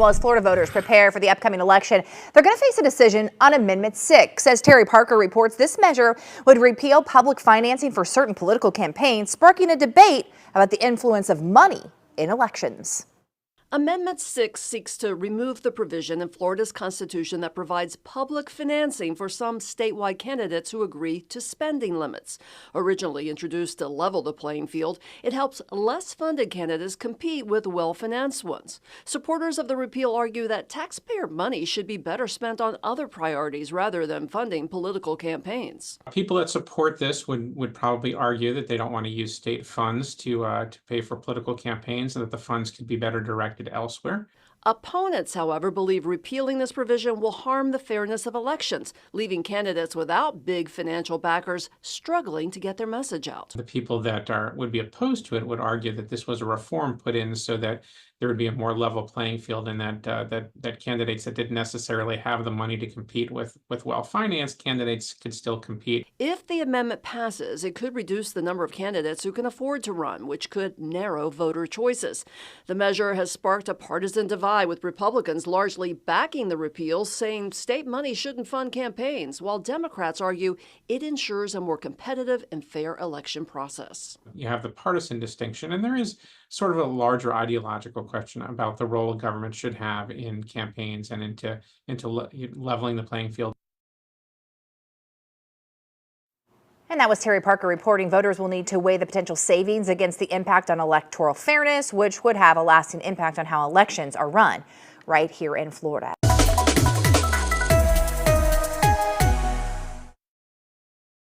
Well, as Florida voters prepare for the upcoming election, they're going to face a decision on Amendment 6. As Terry Parker reports, this measure would repeal public financing for certain political campaigns, sparking a debate about the influence of money in elections. Amendment 6 seeks to remove the provision in Florida's Constitution that provides public financing for some statewide candidates who agree to spending limits. Originally introduced to level the playing field, it helps less funded candidates compete with well-financed ones. Supporters of the repeal argue that taxpayer money should be better spent on other priorities rather than funding political campaigns. People that support this would probably argue that they don't want to use state funds to pay for political campaigns and that the funds could be better directed elsewhere. Opponents, however, believe repealing this provision will harm the fairness of elections, leaving candidates without big financial backers struggling to get their message out. The people that would be opposed to it would argue that this was a reform put in so that there would be a more level playing field, and that candidates that didn't necessarily have the money to compete with well-financed candidates could still compete. If the amendment passes, it could reduce the number of candidates who can afford to run, which could narrow voter choices. The measure has sparked a partisan divide, with Republicans largely backing the repeal, saying state money shouldn't fund campaigns, while Democrats argue it ensures a more competitive and fair election process. You have the partisan distinction, and there is sort of a larger ideological question about the role government should have in campaigns and into leveling the playing field. And that was Terry Parker reporting. Voters will need to weigh the potential savings against the impact on electoral fairness, which would have a lasting impact on how elections are run right here in Florida.